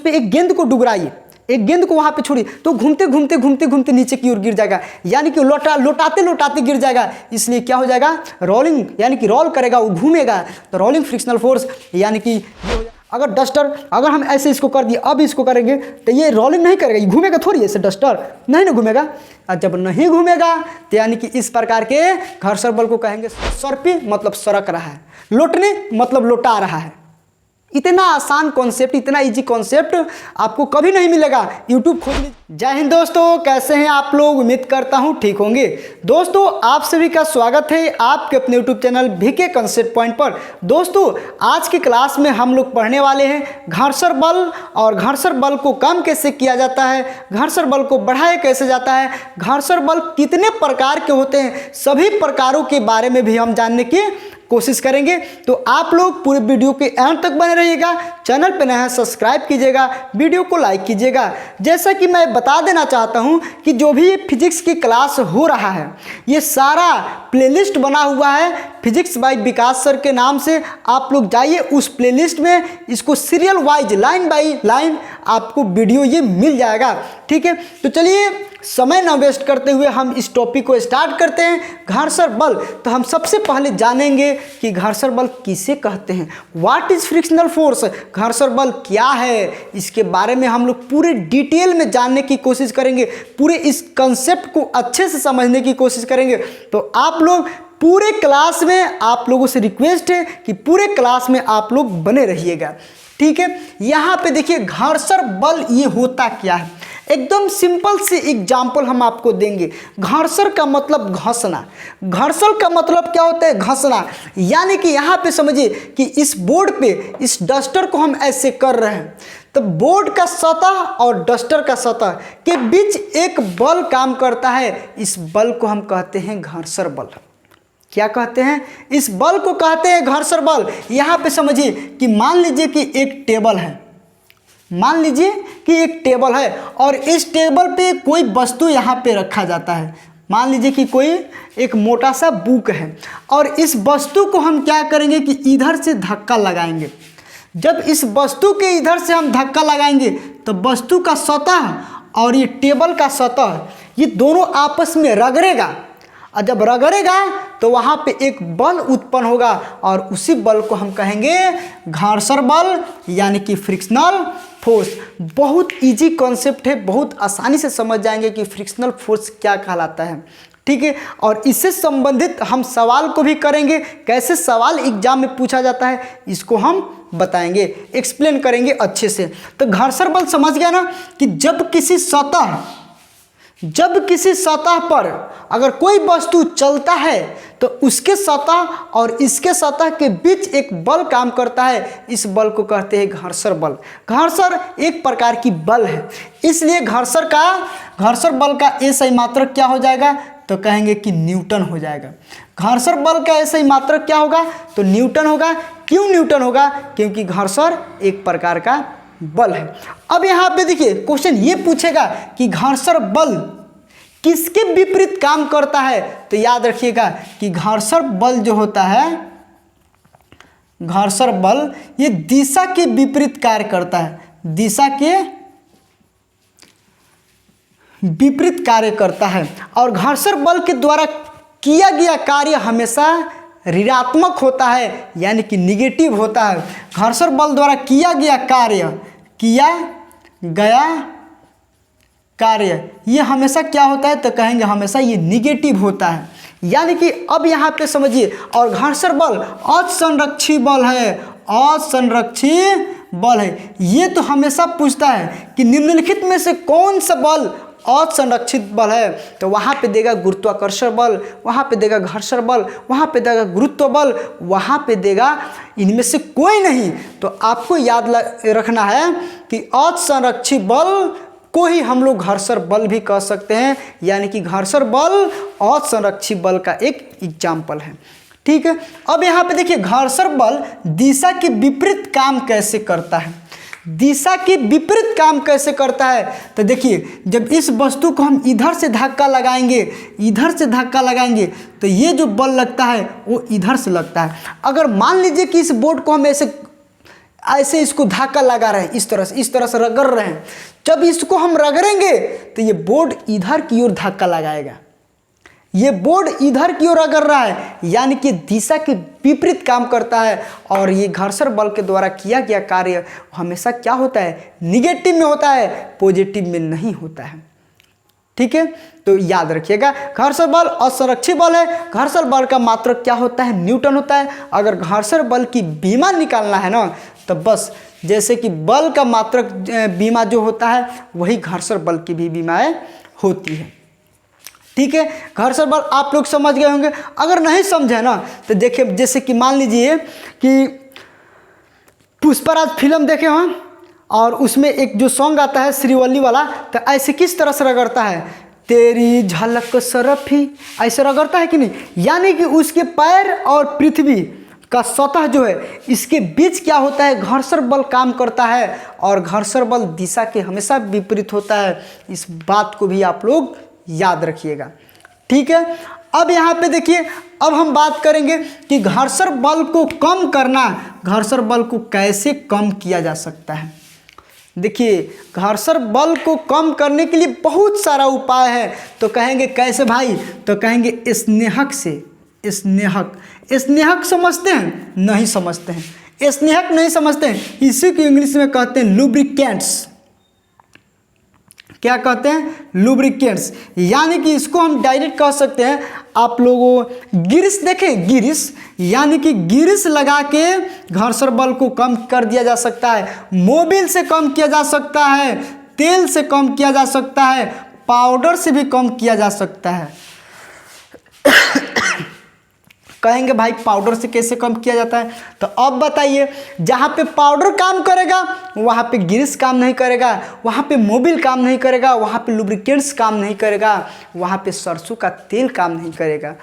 पे एक गेंद को डुगराइए, एक गेंद को वहाँ पे छोड़िए तो घूमते घूमते घूमते घूमते नीचे की ओर गिर जाएगा, यानी कि लौटाते लौटाते गिर जाएगा, इसलिए क्या हो जाएगा, रोलिंग, यानी कि रोल करेगा, वो घूमेगा, तो रोलिंग फ्रिक्शनल फोर्स, यानी कि अगर डस्टर, अगर हम ऐसे इसको कर दिए, अब इसको करेंगे तो ये रोलिंग नहीं करेगा, ये घूमेगा थोड़ी, ऐसे डस्टर नहीं ना घूमेगा, और जब नहीं घूमेगा तो यानी कि इस प्रकार के घर्षण बल को कहेंगे सर्पी, मतलब सरक रहा है, लौटने मतलब लौटा रहा है। इतना आसान कॉन्सेप्ट, इतना इजी कॉन्सेप्ट आपको कभी नहीं मिलेगा, यूट्यूब खोल लीजिए। जय हिंद दोस्तों, कैसे हैं आप लोग, उम्मीद करता हूं ठीक होंगे। दोस्तों आप सभी का स्वागत है आपके अपने YouTube channel VK concept point पर। दोस्तों आज की क्लास में हम लोग पढ़ने वाले हैं घर्षण बल, और घर्षण बल को कम कैसे किया जाता है, घर्षण बल को बढ़ाया कैसे जाता है, घर्षण बल कितने प्रकार के होते हैं, सभी प्रकारों के बारे में भी हम जानने की कोशिश करेंगे। तो आप लोग पूरे वीडियो के अंत तक बने रहिएगा, चैनल पे नया है सब्सक्राइब कीजिएगा, वीडियो को लाइक कीजिएगा। जैसा कि मैं बता देना चाहता हूं कि जो भी फिजिक्स की क्लास हो रहा है ये सारा प्लेलिस्ट बना हुआ है फिजिक्स बाय विकास सर के नाम से, आप लोग जाइए उस प्लेलिस्ट में, इसको serial wise line by line आपको वीडियो ये मिल जाएगा, ठीक है। तो चलिए समय ना वेस्ट करते हुए हम इस टॉपिक को स्टार्ट करते हैं। घर्षण बल, तो हम सबसे पहले जानेंगे कि घर्षण बल किसे कहते हैं, व्हाट इज फ्रिक्शनल फोर्स, घर्षण बल क्या है, इसके बारे में हम लोग पूरे डिटेल में जानने की कोशिश करेंगे, पूरे इस कंसेप्ट को अच्छे से समझने की कोशिश करेंगे। तो आप लोग पूरे क्लास में, आप लोगों से रिक्वेस्ट है कि पूरे क्लास में आप लोग बने रहिएगा, ठीक है। यहाँ पे देखिए घर्षण बल ये होता क्या है, एकदम सिंपल से एग्जाम्पल हम आपको देंगे। घर्षण का मतलब घसना, घर्षण का मतलब क्या होता है, घसना, यानी कि यहाँ पे समझिए कि इस बोर्ड पे इस डस्टर को हम ऐसे कर रहे हैं, तो बोर्ड का सतह और डस्टर का सतह के बीच एक बल काम करता है, इस बल को हम कहते हैं घर्षण बल। क्या कहते हैं, इस बल को कहते हैं घर्षण बल। यहाँ पे समझिए कि मान लीजिए कि एक टेबल है, मान लीजिए कि एक टेबल है और इस टेबल पे कोई वस्तु यहाँ पे रखा जाता है, मान लीजिए कि कोई एक मोटा सा बुक है, और इस वस्तु को हम क्या करेंगे कि इधर से धक्का लगाएंगे। जब इस वस्तु के इधर से हम धक्का लगाएंगे तो वस्तु का सतह और ये टेबल का सतह ये दोनों आपस में रगड़ेगा, और जब रगड़ेगा तो वहाँ पे एक बल उत्पन्न होगा, और उसी बल को हम कहेंगे घर्षण बल, यानी कि फ्रिक्शनल फोर्स। बहुत इजी कॉन्सेप्ट है, बहुत आसानी से समझ जाएंगे कि फ्रिक्शनल फोर्स क्या कहलाता है, ठीक है। और इससे संबंधित हम सवाल को भी करेंगे, कैसे सवाल एग्जाम में पूछा जाता है इसको हम बताएंगे, एक्सप्लेन करेंगे अच्छे से। तो घर्षण बल समझ गया ना कि जब किसी सतह पर अगर कोई वस्तु चलता है तो उसके सतह और इसके सतह के बीच एक बल काम करता है, इस बल को कहते हैं घर्षण बल। घर्षण एक प्रकार की बल है, इसलिए घर्षण बल का एसआई मात्रक क्या हो जाएगा, तो कहेंगे कि न्यूटन हो जाएगा। घर्षण बल का एसआई मात्रक क्या होगा, तो न्यूटन होगा। क्यों न्यूटन होगा, क्योंकि घर्षण एक प्रकार का बल है। अब यहाँ पे देखिए क्वेश्चन ये पूछेगा कि घर्षण बल किसके विपरीत काम करता है, तो याद रखिएगा कि घर्षण बल जो होता है, घर्षण बल ये दिशा के विपरीत कार्य करता है, दिशा के विपरीत कार्य करता है, और घर्षण बल के द्वारा किया गया कार्य हमेशा ऋणात्मक होता है, यानी कि निगेटिव होता है। घर्षण बल द्वारा किया गया कार्य ये हमेशा क्या होता है, तो कहेंगे हमेशा ये निगेटिव होता है, यानी कि अब यहाँ पे समझिए। और घर्षण बल असंरक्षी बल है, असंरक्षी बल है, ये तो हमेशा पूछता है कि निम्नलिखित में से कौन सा बल असंरक्षित बल है, तो वहाँ पे देगा गुरुत्वाकर्षण बल, वहाँ पे देगा घर्षण बल, वहाँ पे देगा गुरुत्व बल, वहाँ पे देगा इनमें से कोई नहीं। तो आपको याद रखना है कि असंरक्षित बल को ही हम लोग घर्षण बल भी कह सकते हैं, यानी कि घर्षण बल असंरक्षित बल का एक एग्जाम्पल है, ठीक है। अब यहाँ पे देखिए घर्षण बल दिशा के विपरीत काम कैसे करता है, दिशा के विपरीत काम कैसे करता है, तो देखिए जब इस वस्तु को हम इधर से धक्का लगाएंगे तो ये जो बल लगता है वो इधर से लगता है। अगर मान लीजिए कि इस बोर्ड को हम ऐसे ऐसे इसको धक्का लगा रहे हैं, इस तरह से रगड़ रहे हैं। जब इसको हम रगड़ेंगे तो ये बोर्ड इधर की ओर धक्का लगाएगा, ये बोर्ड इधर की ओर रगड़ रहा है, यानी कि दिशा के विपरीत काम करता है। और ये घर्षण बल के द्वारा किया गया कार्य हमेशा क्या होता है, निगेटिव में होता है, पॉजिटिव में नहीं होता है। ठीक है, तो याद रखिएगा घर्षण बल असंरक्षित बल है। घर्षण बल का मात्रक क्या होता है, न्यूटन होता है। अगर घर्षण बल की बीमा निकालना है ना, तो बस जैसे कि बल का मात्रक बीमा जो होता है वही घर्षण बल की भी बीमाएं होती है। ठीक है, घर्षण बल आप लोग समझ गए होंगे। अगर नहीं समझे ना तो देखिए, जैसे कि मान लीजिए कि पुष्पराज फिल्म देखे हम, और उसमें एक जो सॉन्ग आता है श्रीवल्ली वाला, तो ऐसे किस तरह से रगड़ता है, तेरी झलक सरफी, ऐसे रगड़ता है कि नहीं। यानी कि उसके पैर और पृथ्वी का सतह जो है इसके बीच क्या होता है, घर्षण बल काम करता है। और घर्षण बल दिशा के हमेशा विपरीत होता है। इस बात को भी आप लोग याद रखिएगा। ठीक है, अब यहाँ पे देखिए, अब हम बात करेंगे कि घर्षण बल को कम करना, घर्षण बल को कैसे कम किया जा सकता है। देखिए, घर्षण बल को कम करने के लिए बहुत सारा उपाय है। तो कहेंगे कैसे भाई, तो कहेंगे स्नेहक से। स्नेहक समझते हैं, नहीं समझते हैं, स्नेहक नहीं समझते हैं, इसी को इंग्लिश में कहते हैं लुब्रिकेंट्स। क्या कहते हैं, लुब्रिकेंट्स। यानी कि इसको हम डायरेक्ट कह सकते हैं, आप लोगों गिरिस देखें, गिरिस, यानी कि गिरिस लगा के घर्षण बल को कम कर दिया जा सकता है। मोबिल से कम किया जा सकता है, तेल से कम किया जा सकता है, पाउडर से भी कम किया जा सकता है। कहेंगे भाई पाउडर से कैसे कम किया जाता है, तो अब बताइए, जहाँ पे पाउडर काम करेगा वहाँ पे ग्रीस काम नहीं करेगा, वहाँ पे मोबिल काम नहीं करेगा, वहाँ पे लुब्रिकेंट्स काम नहीं करेगा, वहाँ पे सरसों का तेल काम नहीं करेगा।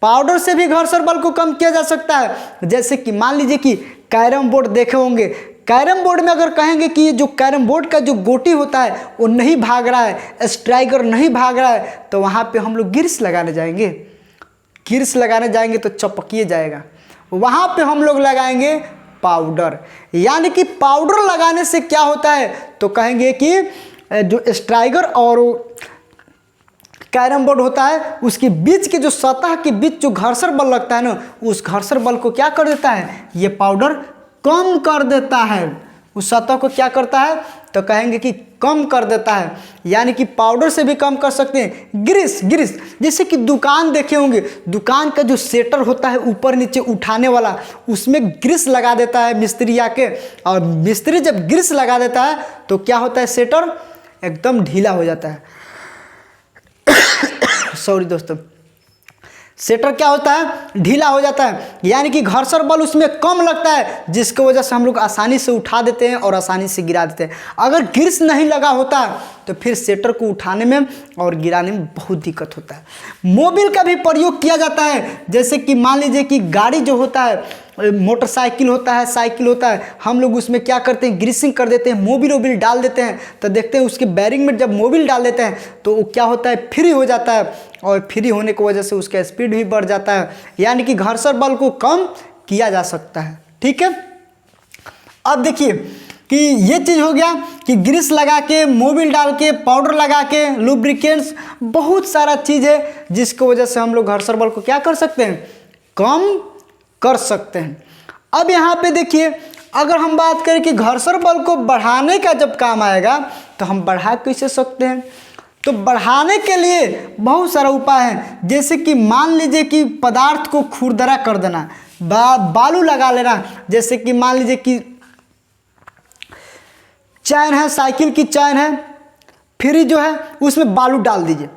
पाउडर से भी घर्षण बल को कम किया जा सकता है। जैसे कि मान लीजिए कि कैरम बोर्ड देखे होंगे, कैरम बोर्ड में अगर कहेंगे कि जो कैरम बोर्ड का जो गोटी होता है वो नहीं भाग रहा है, स्ट्राइकर नहीं भाग रहा है, तो वहाँ पे हम लोग ग्रीस लगाने जाएंगे। ग्रीस लगाने जाएंगे तो चपकिए जाएगा। वहाँ पे हम लोग लगाएंगे पाउडर। यानी कि पाउडर लगाने से क्या होता है, तो कहेंगे कि जो स्ट्राइकर और कैरम बोर्ड होता है उसके बीच के जो सतह के बीच जो घर्षण बल लगता है ना, उस घर्षण बल को क्या कर देता है, ये पाउडर कम कर देता है। उस सतह को क्या करता है, तो कहेंगे कि कम कर देता है। यानी कि पाउडर से भी कम कर सकते हैं। ग्रीस जैसे कि दुकान देखे होंगे, दुकान का जो सेटर होता है ऊपर नीचे उठाने वाला, उसमें ग्रीस लगा देता है मिस्त्री आके, और मिस्त्री जब ग्रीस लगा देता है तो क्या होता है, सेटर एकदम ढीला हो जाता है। सॉरी दोस्तों, सेटर क्या होता है, ढीला हो जाता है। यानी कि घर्षण बल उसमें कम लगता है, जिसकी वजह से हम लोग आसानी से उठा देते हैं और आसानी से गिरा देते हैं। अगर ग्रीस नहीं लगा होता तो फिर सेटर को उठाने में और गिराने में बहुत दिक्कत होता है। मोबिल का भी प्रयोग किया जाता है। जैसे कि मान लीजिए कि गाड़ी जो होता है, मोटरसाइकिल होता है, साइकिल होता है, हम लोग उसमें क्या करते हैं, ग्रीसिंग कर देते हैं, मोबिल डाल देते हैं। तो देखते हैं उसके बैरिंग में जब मोबिल डाल देते हैं तो वो क्या होता है, फ्री हो जाता है, और फ्री होने की वजह से उसका स्पीड भी बढ़ जाता है। यानी कि घर्षण बल को कम किया जा सकता है। ठीक है, अब देखिए कि ये चीज़ हो गया कि ग्रीस लगा के, मोबिल डाल के, पाउडर लगा के, लुब्रिकेंट्स, बहुत सारा चीज़ है जिसकी वजह से हम लोग घर्षण बल को क्या कर सकते हैं, कम कर सकते हैं। अब यहाँ पे देखिए, अगर हम बात करें कि घर्षण बल को बढ़ाने का जब काम आएगा तो हम बढ़ा कैसे सकते हैं, तो बढ़ाने के लिए बहुत सारा उपाय है। जैसे कि मान लीजिए कि पदार्थ को खुरदरा कर देना, बालू लगा लेना। जैसे कि मान लीजिए कि चैन है, साइकिल की चैन है, फ्री जो है उसमें बालू डाल दीजिए,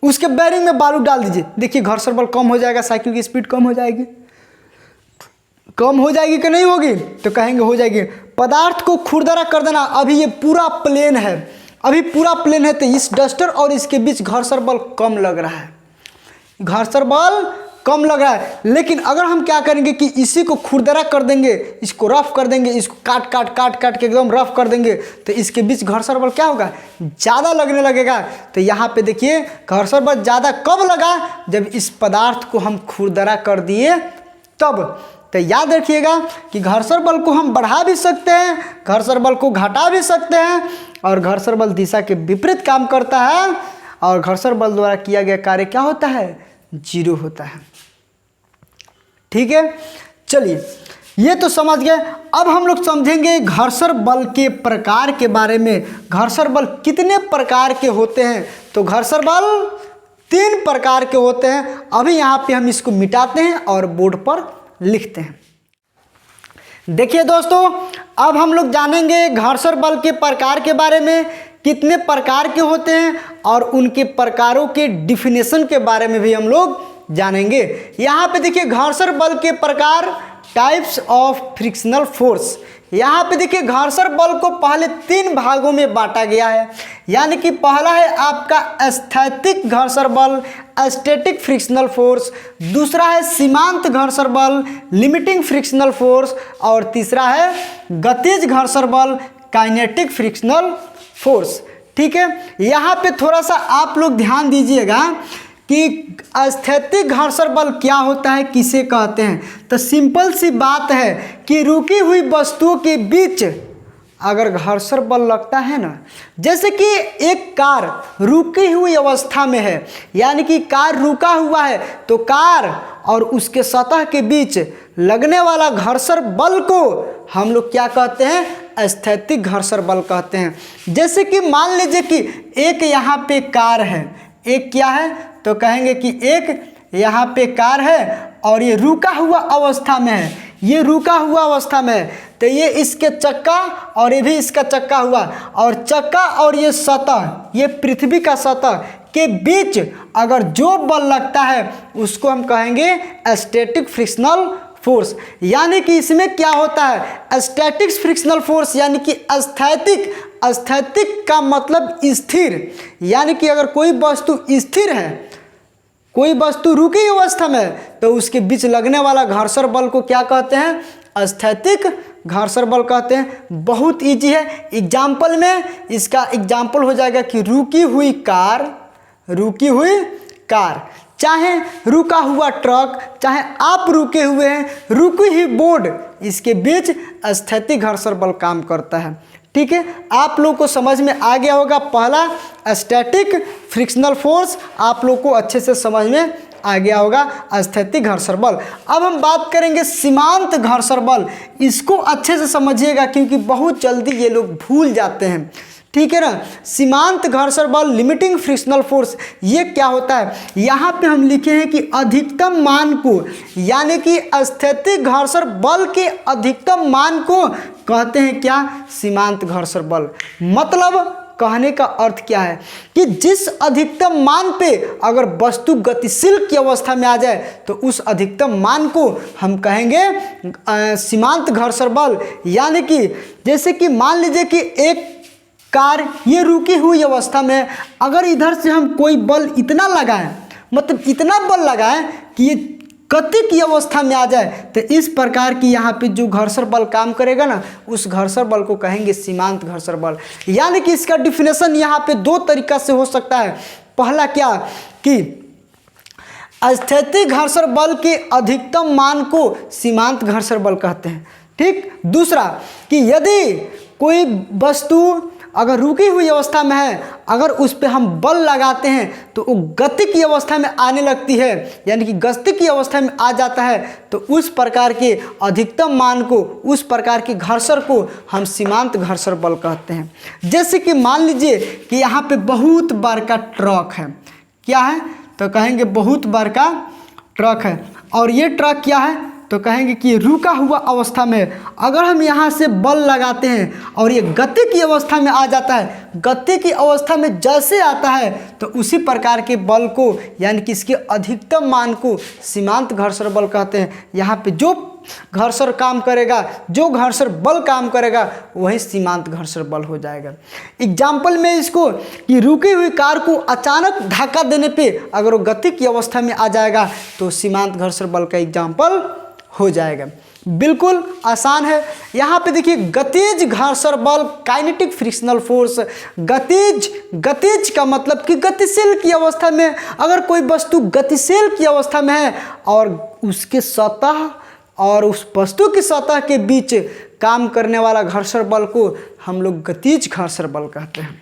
उसके बैरिंग में बालू डाल दीजिए। देखिए घर्षण बल कम हो जाएगा, साइकिल की स्पीड कम हो जाएगी। कम हो जाएगी कि नहीं होगी, तो कहेंगे हो जाएगी। पदार्थ को खुरदरा कर देना। अभी ये पूरा प्लेन है, तो इस डस्टर और इसके बीच घर्षण बल कम लग रहा है, घर्षण बल कम लग रहा है। लेकिन अगर हम क्या करेंगे कि इसी को खुरदरा कर देंगे, इसको रफ कर देंगे, इसको काट के एकदम रफ कर देंगे, तो इसके बीच घर्षण बल क्या होगा, ज़्यादा लगने लगेगा। तो यहाँ पे देखिए घर्षण बल ज़्यादा कब लगा, जब इस पदार्थ को हम खुरदरा कर दिए तब। तो तो याद रखिएगा कि घर्षण बल को हम बढ़ा भी सकते हैं, घर्षण बल को घटा भी सकते हैं, और घर्षण बल दिशा के विपरीत काम करता है, और घर्षण बल द्वारा किया गया कार्य क्या होता है, 0 होता है। ठीक है, चलिए ये तो समझ गए। अब हम लोग समझेंगे घर्षण बल के प्रकार के बारे में। घर्षण बल कितने प्रकार के होते हैं? तो घर्षण बल 3 प्रकार के होते हैं। अभी यहाँ पे हम इसको मिटाते हैं और बोर्ड पर लिखते हैं। देखिए दोस्तों, अब हम लोग जानेंगे घर्षण बल के प्रकार के बारे में, कितने प्रकार के होते हैं, और उनके प्रकारों के डिफिनेशन के बारे में भी हम लोग जानेंगे। यहाँ पे देखिए घर्षण बल के प्रकार, टाइप्स ऑफ फ्रिक्शनल फोर्स। यहाँ पे देखिए घर्षण बल को पहले 3 भागों में बांटा गया है। यानी कि पहला है आपका स्थैतिक घर्षण बल, स्टैटिक फ्रिक्शनल फोर्स, दूसरा है सीमांत घर्षण बल, लिमिटिंग फ्रिक्शनल फोर्स, और तीसरा है गतिज घर्षण बल, काइनेटिक फ्रिक्शनल फोर्स। ठीक है, यहाँ पे थोड़ा सा आप लोग ध्यान दीजिएगा कि स्थैतिक घर्षण बल क्या होता है, किसे कहते हैं। तो सिंपल सी बात है कि रुकी हुई वस्तुओं के बीच अगर घर्षण बल लगता है ना, जैसे कि एक कार रुकी हुई अवस्था में है, यानी कि कार रुका हुआ है, तो कार और उसके सतह के बीच लगने वाला घर्षण बल को हम लोग क्या कहते हैं, स्थैतिक घर्षण बल कहते हैं। जैसे कि मान लीजिए कि एक यहाँ पे कार है, एक क्या है, तो कहेंगे कि एक यहाँ पे कार है और ये रुका हुआ अवस्था में है, ये रुका हुआ अवस्था में है, तो ये इसके चक्का और ये भी इसका चक्का हुआ, और चक्का और ये सतह, ये पृथ्वी का सतह के बीच अगर जो बल लगता है उसको हम कहेंगे स्टैटिक फ्रिक्शनल फोर्स। यानी कि इसमें क्या होता है, स्टैटिक फ्रिक्शनल फोर्स यानी कि स्थैतिक, स्थैतिक का मतलब स्थिर, यानी कि अगर कोई वस्तु स्थिर है, कोई वस्तु रुकी अवस्था में, तो उसके बीच लगने वाला घर्षण बल को क्या कहते हैं, स्थैतिक घर्षण बल कहते हैं। बहुत इजी है, एग्जाम्पल में इसका एग्जाम्पल हो जाएगा कि रुकी हुई कार, रुकी हुई कार, चाहे रुका हुआ ट्रक, चाहे आप रुके हुए हैं, रुकी हुई बोर्ड, इसके बीच स्थैतिक घर्षण बल काम करता है। ठीक है, आप लोग को समझ में आ गया होगा। पहला स्टैटिक फ्रिक्शनल फोर्स आप लोग को अच्छे से समझ में आ गया होगा, स्थैतिक घर्षण बल। अब हम बात करेंगे सीमांत घर्षण बल। इसको अच्छे से समझिएगा क्योंकि बहुत जल्दी ये लोग भूल जाते हैं। ठीक है ना, सीमांत घर्षण बल, लिमिटिंग फ्रिक्शनल फोर्स, ये क्या होता है, यहाँ पे हम लिखे हैं कि अधिकतम मान को, यानी कि स्थैतिक घर्षण बल के अधिकतम मान को कहते हैं क्या, सीमांत घर्षण बल। मतलब कहने का अर्थ क्या है कि जिस अधिकतम मान पे अगर वस्तु गतिशील की अवस्था में आ जाए तो उस अधिकतम मान को हम कहेंगे सीमांत घर्षण बल। यानी कि जैसे कि मान लीजिए कि एक कार ये रुकी हुई अवस्था में, अगर इधर से हम कोई बल इतना लगाएं, मतलब इतना बल लगाएं कि ये गति की अवस्था में आ जाए, तो इस प्रकार की यहाँ पे जो घर्षण बल काम करेगा ना, उस घर्षण बल को कहेंगे सीमांत घर्षण बल। यानी कि इसका डिफिनेशन यहाँ पे 2 तरीका से हो सकता है। पहला क्या कि स्थैतिक घर्षण बल के अधिकतम मान को सीमांत घर्षण बल कहते हैं। ठीक, दूसरा कि यदि कोई वस्तु अगर रुकी हुई अवस्था में है, अगर उस पर हम बल लगाते हैं तो वो गति की अवस्था में आने लगती है, यानी कि गति की अवस्था में आ जाता है, तो उस प्रकार के अधिकतम मान को, उस प्रकार के घर्षण को हम सीमांत घर्षण बल कहते हैं। जैसे कि मान लीजिए कि यहाँ पे बहुत बड़ा ट्रक है, क्या है, तो कहेंगे बहुत बड़ा ट्रक है, और ये ट्रक क्या है, तो कहेंगे कि रुका हुआ अवस्था में अगर हम यहाँ से बल लगाते हैं और ये गति की अवस्था में आ जाता है, गति की अवस्था में जैसे आता है तो उसी प्रकार के बल को, यानी कि इसके अधिकतम मान को सीमांत घर्षण बल कहते हैं। यहाँ पे जो घर्षण काम करेगा, जो घर्षण बल काम करेगा, वही सीमांत घर्षण बल हो जाएगा। एग्जाम्पल में इसको कि रुकी हुई कार को अचानक धक्का देने पे अगर वो गति की अवस्था में आ जाएगा तो सीमांत घर्षण बल का एग्जाम्पल हो जाएगा। बिल्कुल आसान है। यहाँ पे देखिए गतिज घर्षण बल, काइनेटिक फ्रिक्शनल फोर्स। गतिज, गतिज का मतलब कि गतिशील की अवस्था में, अगर कोई वस्तु गतिशील की अवस्था में है और उसके सतह और उस वस्तु की सतह के बीच काम करने वाला घर्षण बल को हम लोग गतिज घर्षण बल कहते हैं।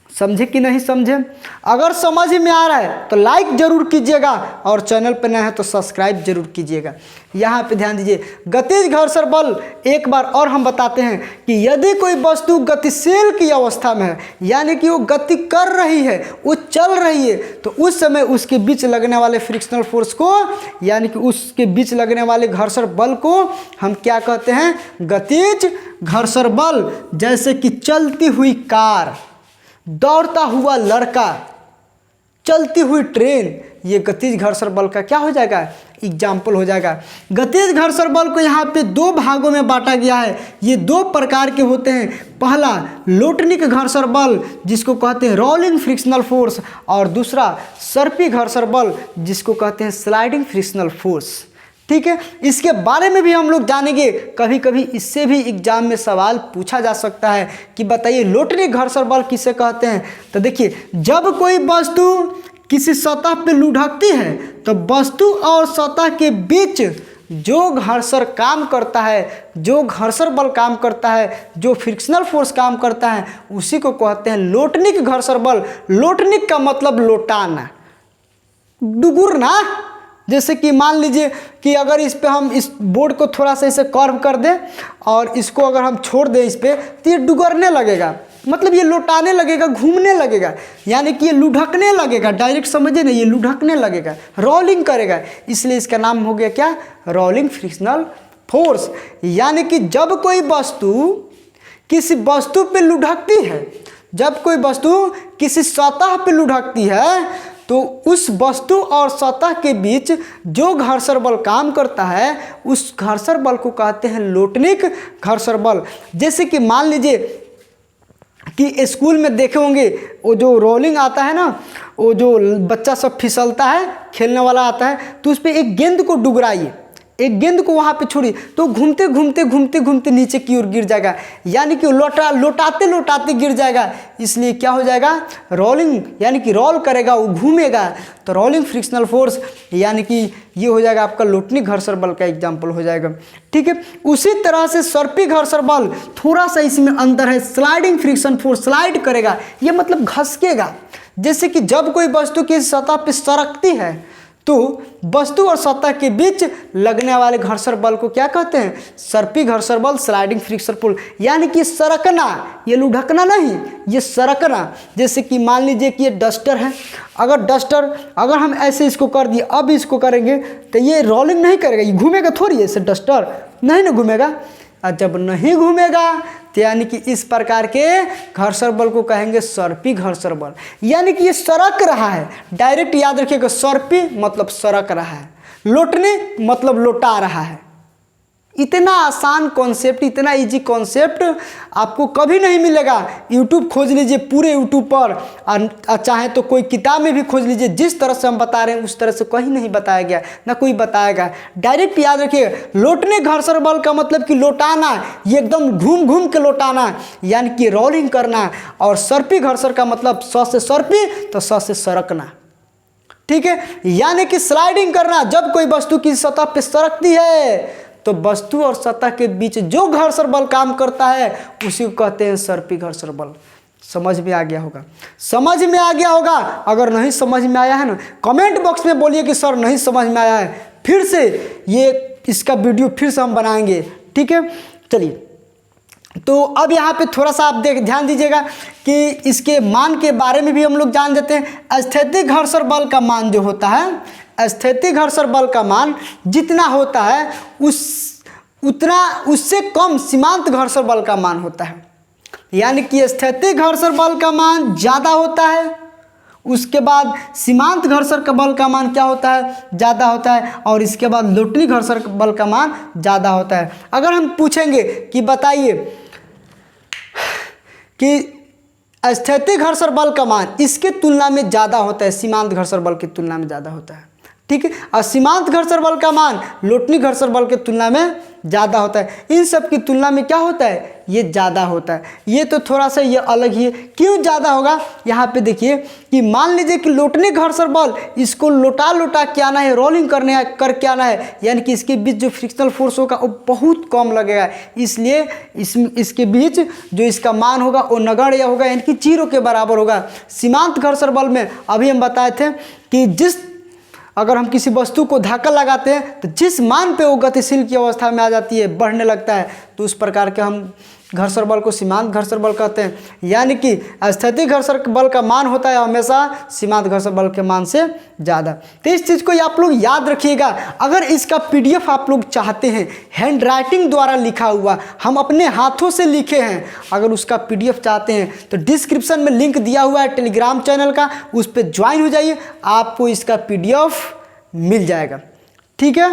समझे कि नहीं समझे? अगर समझ में आ रहा है तो लाइक जरूर कीजिएगा और चैनल पर नया है तो सब्सक्राइब जरूर कीजिएगा। यहाँ पे ध्यान दीजिए, गतिज घर्षण बल एक बार और हम बताते हैं कि यदि कोई वस्तु गतिशील की अवस्था में है, यानी कि वो गति कर रही है, वो चल रही है, तो उस समय उसके बीच लगने वाले फ्रिक्शनल फोर्स को, यानी कि उसके बीच लगने वाले घर्षण बल को हम क्या कहते हैं? गतिज घर्षण बल। जैसे कि चलती हुई कार, दौड़ता हुआ लड़का, चलती हुई ट्रेन, ये गतिज घर्षण बल का क्या हो जाएगा? एग्जाम्पल हो जाएगा। गतिज घर्षण बल को यहाँ पे दो भागों में बांटा गया है। ये दो प्रकार के होते हैं। पहला लोटनिक घर्षण बल जिसको कहते हैं रोलिंग फ्रिक्शनल फोर्स, और दूसरा सर्पी घर्षण बल जिसको कहते हैं स्लाइडिंग फ्रिक्शनल फोर्स। ठीक है, इसके बारे में भी हम लोग जानेंगे। कभी कभी इससे भी एग्जाम में सवाल पूछा जा सकता है कि बताइए लोटनिक घर्षण बल किसे कहते हैं। तो देखिए, जब कोई वस्तु किसी सतह पे लुढ़कती है तो वस्तु और सतह के बीच जो घर्षण काम करता है, जो घर्षण बल काम करता है, जो फ्रिक्शनल फोर्स काम करता है, उसी को कहते हैं लोटनिक घर्षण बल। लोटनिक का मतलब लौटाना, डुगुरना। जैसे कि मान लीजिए कि अगर इस पे हम इस बोर्ड को थोड़ा सा इसे कर्व कर दें और इसको अगर हम छोड़ दें इस पे, तो ये डुगरने लगेगा, मतलब ये लौटाने लगेगा, घूमने लगेगा, यानी कि ये लुढ़कने लगेगा। डायरेक्ट समझिए ना, ये लुढ़कने लगेगा, रोलिंग करेगा, इसलिए इसका नाम हो गया क्या? Rolling frictional force. यानी कि जब कोई वस्तु किसी वस्तु पे लुढ़कती है, जब कोई वस्तु किसी सतह पे लुढ़कती है, तो उस वस्तु और सतह के बीच जो घर्षण बल काम करता है, उस घर्षण बल को कहते हैं लोटनिक घर्षण बल। जैसे कि मान लीजिए कि स्कूल में देखे होंगे, वो जो रोलिंग आता है ना, वो जो बच्चा सब फिसलता है, खेलने वाला आता है, तो उस पर एक गेंद को डुगराइए, एक गेंद को वहाँ पे छोड़िए, तो घूमते घूमते घूमते घूमते नीचे की ओर गिर जाएगा, यानी कि लौटाते लौटाते गिर जाएगा। इसलिए क्या हो जाएगा? रोलिंग, यानी कि रोल करेगा, वो घूमेगा, तो रोलिंग फ्रिक्शनल फोर्स, यानी कि ये हो जाएगा आपका लोटनिक घर्षण बल का एग्जाम्पल हो जाएगा। ठीक है, उसी तरह से सर्पी घर्षण बल थोड़ा सा इसमें अंदर है। स्लाइडिंग फ्रिक्शन फोर्स, स्लाइड करेगा, ये मतलब घसकेगा। जैसे कि जब कोई वस्तु की सतह पर सरकती है तो वस्तु और सतह के बीच लगने वाले घर्षण बल को क्या कहते हैं? सर्पी घर्षण बल, स्लाइडिंग फ्रिक्शन फोर्स। यानी कि सरकना, ये लुढ़कना नहीं, ये सरकना। जैसे कि मान लीजिए कि ये डस्टर है, अगर हम ऐसे इसको कर दिए, अब इसको करेंगे तो ये रोलिंग नहीं करेगा, ये घूमेगा थोड़ी, ऐसे डस्टर नहीं ना घूमेगा। और जब नहीं घूमेगा तो यानी कि इस प्रकार के घर्षण बल को कहेंगे सर्पी घर्षण बल। यानी कि ये सरक रहा है। डायरेक्ट याद रखिएगा, सर्पी मतलब सरक रहा है, लोटने मतलब लौटा रहा है। इतना आसान कॉन्सेप्ट, इतना इजी कॉन्सेप्ट आपको कभी नहीं मिलेगा। यूट्यूब खोज लीजिए, पूरे यूट्यूब पर, और चाहे तो कोई किताब में भी खोज लीजिए। जिस तरह से हम बता रहे हैं उस तरह से कहीं नहीं बताया गया, ना कोई बताएगा। डायरेक्ट याद रखिए, लौटने घर्षण बल का मतलब कि लौटाना, ये एकदम घूम घूम के लौटाना, यानी कि रोलिंग करना। और सर्पी घर्षण का मतलब स से सर्पी तो स से सरकना। ठीक है, यानी कि स्लाइडिंग करना। जब कोई वस्तु की सतह पर सरकती है तो वस्तु और सतह के बीच जो घर्षण बल काम करता है उसी को कहते हैं सर्पी घर्षण बल। समझ में आ गया होगा? समझ में आ गया होगा। अगर नहीं समझ में आया है ना, कमेंट बॉक्स में बोलिए कि सर नहीं समझ में आया है, फिर से इसका वीडियो फिर से हम बनाएंगे। ठीक है, चलिए। तो अब यहाँ पे थोड़ा सा आप ध्यान दीजिएगा कि इसके मान के बारे में भी हम लोग जान जाते हैं। स्थैतिक घर्षण बल का मान जो होता है, स्थैतिक घर्षण बल का मान जितना होता है उससे कम सीमांत घर्षण बल का मान होता है। यानी कि स्थैतिक घर्षण बल का मान ज़्यादा होता है, उसके बाद सीमांत घर्षण का बल का मान क्या होता है? ज़्यादा होता है, और इसके बाद लोटनिक घर्षण बल का मान ज़्यादा होता है। अगर हम पूछेंगे कि बताइए कि स्थैतिक घर्षण बल का मान इसके तुलना में ज़्यादा होता है, सीमांत घर्षण बल की तुलना में ज़्यादा होता है। ठीक है, और सीमांत घर्षण बल का मान लोटनिक घर्षण बल की तुलना में ज़्यादा होता है। इन सब की तुलना में क्या होता है, ये ज़्यादा होता है। ये तो थोड़ा सा ये अलग ही है। क्यों ज़्यादा होगा, यहाँ पे देखिए कि मान लीजिए कि लौटने घर्षण बल, इसको लौटा के आना है, रोलिंग करके आना है, यानी कि इसके बीच जो फ्रिक्शनल फोर्स होगा वो बहुत कम लगेगा। इसलिए इसके बीच जो इसका मान होगा वो नगण्य होगा, यानी कि 0 के बराबर होगा। सीमांत घर्षण बल में अभी हम बताए थे कि अगर हम किसी वस्तु को धक्का लगाते हैं तो जिस मान पे वो गतिशील की अवस्था में आ जाती है, बढ़ने लगता है, तो उस प्रकार के हम घर्षण बल को सीमांत घर्षण बल कहते हैं। यानी कि स्थैतिक घर्षण बल का मान होता है हमेशा सीमांत घर्षण बल के मान से ज़्यादा। तो इस चीज़ को आप लोग याद रखिएगा। अगर इसका PDF आप लोग चाहते हैं, हैंड राइटिंग द्वारा लिखा हुआ, हम अपने हाथों से लिखे हैं, अगर उसका PDF चाहते हैं तो डिस्क्रिप्शन में लिंक दिया हुआ है टेलीग्राम चैनल का, उस पर ज्वाइन हो जाइए, आपको इसका PDF मिल जाएगा। ठीक है।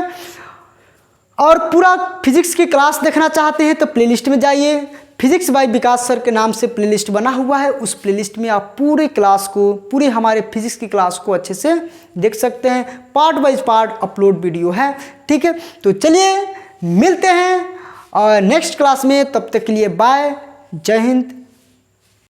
और पूरा फिजिक्स की क्लास देखना चाहते हैं तो प्लेलिस्ट में जाइए, फिजिक्स बाय विकास सर के नाम से प्लेलिस्ट बना हुआ है। उस प्लेलिस्ट में आप पूरे क्लास को, पूरे हमारे फिजिक्स की क्लास को अच्छे से देख सकते हैं। Part by part upload video है। ठीक है, तो चलिए मिलते हैं और नेक्स्ट क्लास में। तब तक के लिए बाय, जय हिंद,